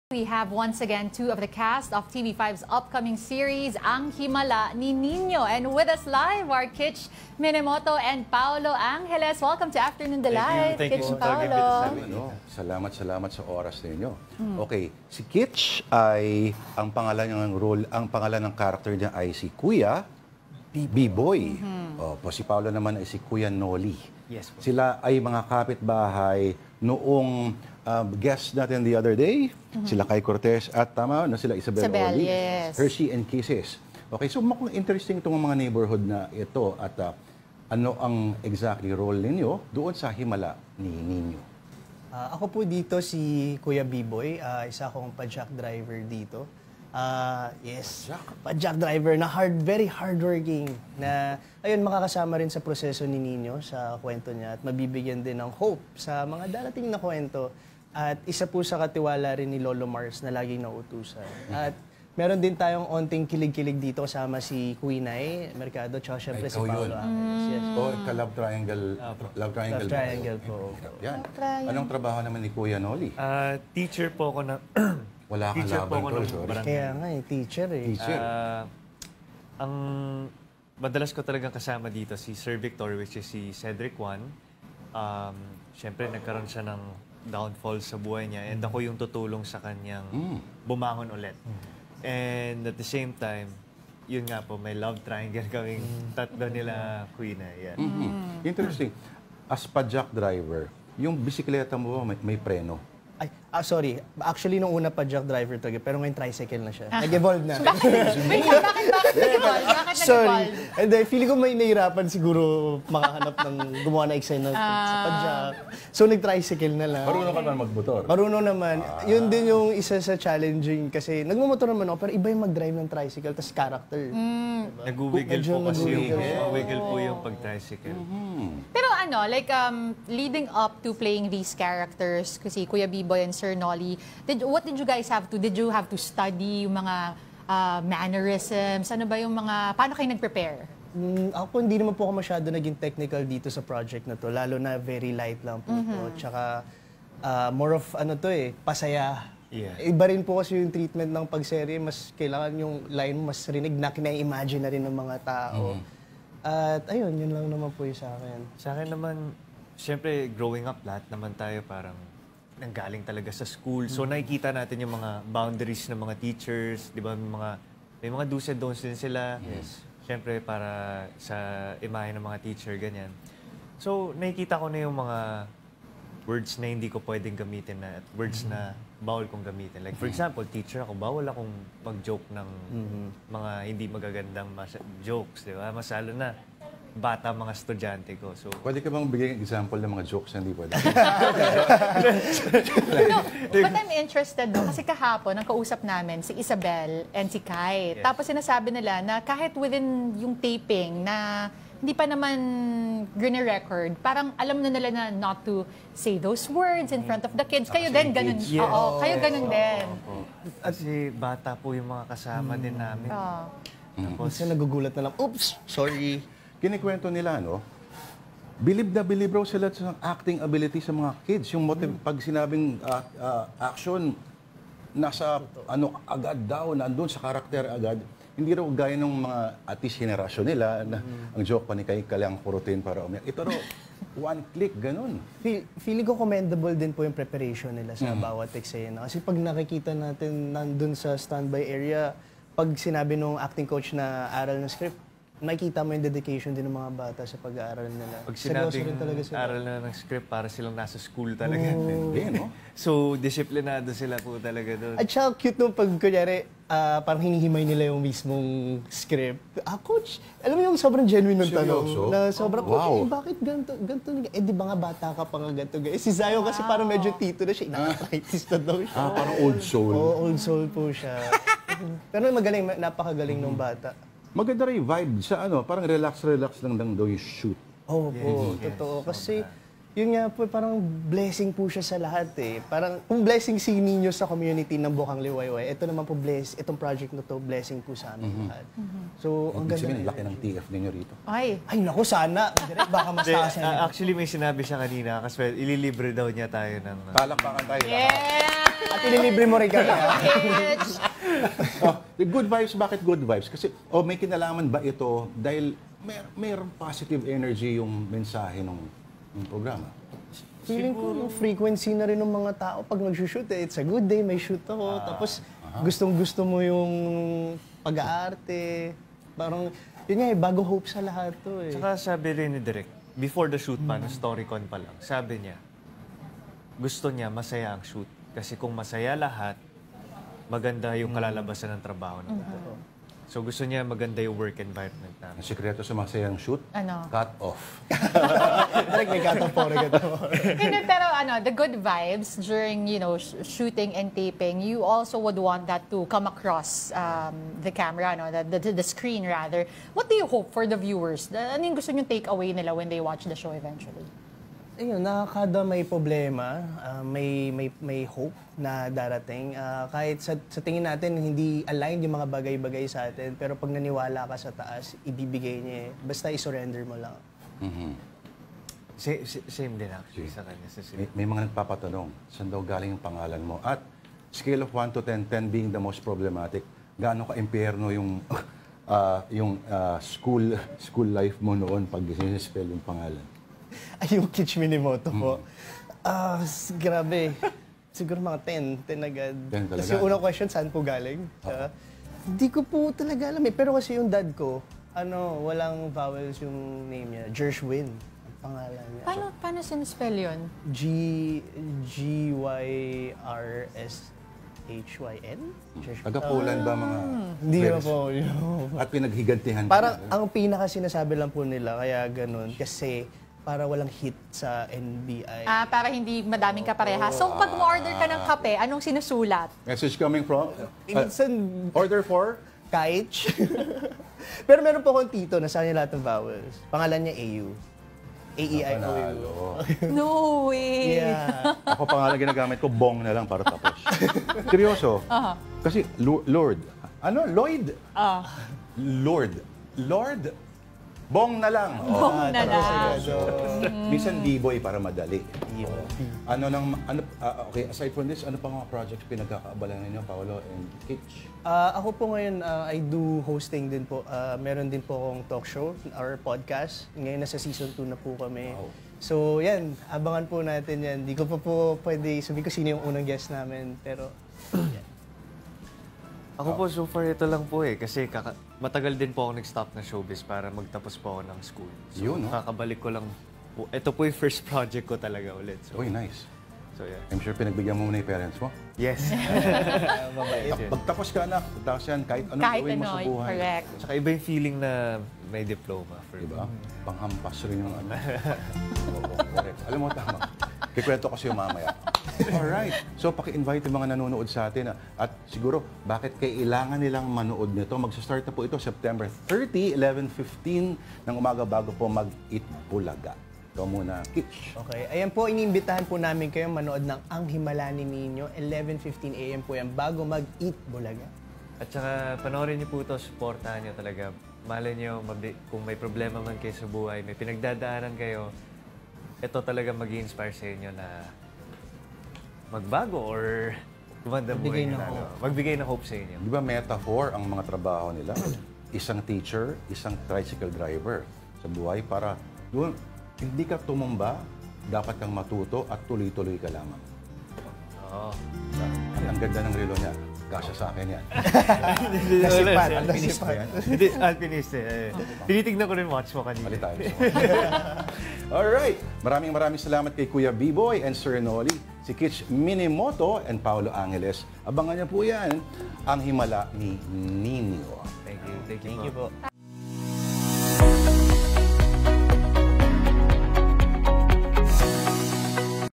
We have once again two of the cast of TV5's upcoming series, Ang Himala ni Nino. And with us live are Kitch Minemoto and Paolo Angeles. Welcome to Afternoon Delight, Thank you. Kitch and Paolo. Salamat sa oras ninyo. Okay, si Kitch ay ang pangalan ng character niya ay si Kuya B-Boy. Si Paolo naman ay si Kuya Noli. Yes po. Sila ay mga kapitbahay noong guest natin the other day, sila Kai Cortez at tama na sila Isabel Oli, yes. Hershey and Kisses. Okay, so mukhang interesting itong mga neighborhood na ito at ano ang exactly role ninyo doon sa Himala ni Nino? Ako po dito si Kuya B-Boy, isa akong pa-jack driver dito. Yes, pa-jack driver na very hardworking na ayun makakasama rin sa proseso ni Nino sa kwento niya at mabibigyan din ng hope sa mga darating na kwento. At isa po sa katiwala rin ni Lolo Mars na laging nauutusan. At meron din tayong onting kilig-kilig dito kasama si Quinay Mercado at syempre si Paolo Angeles. Yes. Love Triangle. Love Triangle po. Yan. Anong trabaho naman ni Kuya Noli? Teacher po ako na... Wala kang teacher po laban, ako tol, ng sorry. barangay. Kaya nga teacher eh. Teacher. Ang madalas ko talagang kasama dito si Sir Victor, which is si Cedric Juan. Siyempre, nagkaroon siya ng downfall sa buhay niya and ako yung tutulong sa kanyang bumangon ulit. And at the same time, yun nga po, may love triangle kaming tatlo nila Queen. Yeah. Interesting. As pa-jack driver, yung bisikleta mo may preno. Ay, sorry. Actually, nung una pa jack driver talaga, pero ngayon tricycle na siya. Nag-evolve na. Wait, bakit nag-evolve? Bakit Sorry. nag-evolve? And then, feeling ko may nahirapan siguro makahanap ng gumawa na eksena sa pa-jack. So, nag-tricycle na lang. Marunong ka naman magmotor. Marunong naman. Yun din yung isa sa challenging kasi nagmumotor naman ako, pero iba yung mag-drive ng tricycle, tas character. Nag-wiggle Medyo po kasi yung nag-wiggle. wiggle po yung pag-tricycle. Pero ano, like leading up to playing these characters, kasi Kuya B-Boy and Sir Noli, what did you guys have to? Did you have to study yung mga mannerisms? Ano ba yung mga, paano kayo nag-prepare? Ako hindi naman po ako masyado naging technical dito sa project na to, lalo na very light lang po ito. Tsaka more of pasaya. Yeah. Iba rin po kasi yung treatment ng pagserye, mas kailangan yung line mo mas rinig na kina-imagine na rin ng mga tao. At ayun, yun lang naman po yung sa akin. Sa akin naman, siyempre, growing up, lahat naman tayo parang nanggaling talaga sa school. So nakikita natin yung mga boundaries ng mga teachers, di ba? May mga do's and don'ts din sila. Yes. Siyempre, para sa imahe ng mga teacher, ganyan. So nakikita ko na yung mga words na hindi ko pwedeng gamitin na at words na bawal kong gamitin. Like for example, teacher ako, bawal akong mag-joke ng mga hindi magagandang jokes, di ba? Masalo na bata mga estudyante ko. So, Pwede ka bang bigyan ng example ng mga jokes na hindi pwede? No, but I'm interested no, kasi kahapon, ang kausap namin, si Isabel and si Kai. Yes. Tapos sinasabi nila na kahit within yung taping na hindi pa naman record, parang alam na nila na not to say those words in front of the kids. Kayo din, ganun. Yes. Oo, kayo ganun din. kasi bata po yung mga kasama din namin. Kasi nagugulat na lang, oops, sorry. Kinikwento nila, no? Bilib raw sila sa acting ability sa mga kids. Yung motive, pag sinabing action, nasa agad daw, nandun sa karakter agad. Hindi raw gaya ng mga atis henerasyon nila na ang joke pa ni Kai Kalyang Purutin para umiyak. Ito raw, one click, ganun. Feeling ko commendable din po yung preparation nila sa bawat eksena. Kasi pag nakikita natin nandun sa standby area, pag sinabi nung acting coach na aral ng script, makikita mo yung dedication din ng mga bata sa pag-aaral nila. Pag Seryoso sinabing rin talaga sila. aral na ng script, para silang nasa school talaga. Hindi, no? So, disiplinado sila po talaga doon. At saka cute nung pag, kunyari, parang hinihimay nila yung mismong script. Coach, alam mo yung sobrang genuine ng tanong. Seryoso? Na sobrang, Wow. Coach, bakit ganito? Di ba nga bata ka pa nga ganito? Si Zion kasi parang medyo tito na siya. Ina-arthritis na daw siya. Parang old soul. Oo, old soul po siya. Pero magaling, napakagaling nung bata. Maganda rin yung vibe sa parang relax lang daw yung shoot. Oo po, totoo. Kasi yun nga po, parang blessing po siya sa lahat eh. Parang kung blessing si Nino sa community ng Bukang Liwayway, ito naman po itong project na to, blessing po sa amin lahat. So, ang Ibig ganda. sabihin, laki ng TF ninyo rito. Ay, Ay, naku, sana. Direct, baka Hindi, masasan. actually, may sinabi siya kanina kasi ililibre daw niya tayo ng... Palakpakan tayo. yeah! At ililibre mo rin kami. ha? Kitch! The good vibes, bakit good vibes? Kasi, may kinalaman ba ito dahil mayroong positive energy yung mensahe ng programa? Feeling ko, yung frequency na rin ng mga tao pag nag-shoot eh. It's a good day, may shoot ako. Tapos, gustong-gusto mo yung pag-aarte. Parang, yun nga eh, bago hope sa lahat to eh. Saka sabi rin ni Direk, before the shoot pa, no, StoryCon pa lang, sabi niya, gusto niya masaya ang shoot. Kasi kung masaya lahat, maganda yung kalalabasan ng trabaho ng lahat. So gusto niya maganda yung work environment namin. Ang sikreto sa masayang shoot, Ano? cut off. Direct may katapore. Hindi, pero the good vibes during, shooting and taping, you also would want that to come across the camera, the screen rather. What do you hope for the viewers? Ano yung gusto nyo take away nila when they watch the show eventually? Ayun, nakakada may problema, may hope na darating. Kahit sa tingin natin, hindi aligned yung mga bagay-bagay sa atin, pero pag naniwala ka sa taas, ibibigay niya eh. Basta i-surrender mo lang. Same din actually sa kanya. May mga nagpapatanong, saan daw galing yung pangalan mo? At scale of 1 to 10, 10 being the most problematic, gaano ka-impyerno yung school life mo noon pag spell yung pangalan? Ay, yung Kitch Minimoto po. Grabe. Siguro mga 10 agad. 10 talaga. Tapos yung unang question, saan po galing? Hindi ko po talaga alam eh. Pero kasi yung dad ko, walang vowels yung name niya. Gershwin, ang pangalan niya. Paano sinispell yun? G-Y-R-S-H-Y-N? Taga-Poland ba mga... Hindi na Veres- po. At pinaghigantihan ka Parang na. ang pinaka sinasabi lang po nila, kaya ganun, kasi para walang hit sa NBI. Para hindi madaming kapareha. So pag mo-order ka ng kape, anong sinusulat? Message coming from... Minsan, order for... Kaich. Pero meron po akong tito na sa kanya lahat ng vowels. Pangalan niya AU. A-E-I-O-U. Panalo. No way! Yeah. Ako pangalan ginagamit ko, bong na lang para tapos. Seryoso. Kasi Lord. Ano? Lloyd? Lord. Bong na lang. Bong na lang. Minsan D-boy para madali. Okay, aside from this, ano pa mga projects pinagkakaabalan ninyo, Paolo and Kitch? Ako po ngayon, I do hosting din po. Meron din po akong talk show or podcast. Ngayon nasa season 2 na po kami. Wow. So yan, abangan po natin yan. Di ko pa po pwede sabihin ko sino yung unang guest namin. Pero yan. Ako po, so far ito lang po eh. Kasi matagal din po ako nag-stop na showbiz para magtapos po ako ng school. So, Yun, no? kakabalik ko lang po. Ito po yung first project ko talaga ulit. So, Uy, nice. so yeah. I'm sure pinagbigyan mo muna yung parents mo. Yes. Pagtapos ka na, tapos yan, kahit anong Kahit gawin mo sa buhay. correct. Tsaka iba yung feeling na may diploma. For Diba? Panghampas rin yung ano. Oo, correct. Alam mo, tama. Kikwento ko sa'yo mamaya. Alright. So, paki-invite yung mga nanonood sa atin. At siguro, bakit kailangan nilang manood nito? Magsa-start na po ito September 30, 11:15 ng umaga bago po mag-Eat Bulaga. Ikaw muna, Kitch. Okay. Ayan po, iniimbitahan po namin kayo manood ng Ang Himala ni Nino. 11:15 a.m. po yan bago mag-Eat Bulaga. At saka panoorin niyo po ito, supportahan niyo talaga. Malay niyo, kung may problema man kayo sa buhay, may pinagdadaanan kayo, ito talaga mag-inspire sa inyo na magbago or gumanda buhay niyo lalo. Magbigay ng hope sa inyo. Di ba metaphor ang mga trabaho nila? Isang teacher, isang tricycle driver sa buhay para doon, hindi ka tumumba, dapat kang matuto at tuloy-tuloy ka lamang. Oo. Ang ganda ng relo niya. Kasya sa akin yan. Nasipat. Alpinist ba yan? Hindi, alpinist eh. Tinitignan ko rin watch mo kanina. Bali tayo. Alright. Maraming salamat kay Kuya B-Boy and Sir Noli, si Kitch Minimoto and Paolo Angeles. Abangan niyo po yan, Ang Himala ni Nino. Thank you. Thank you po.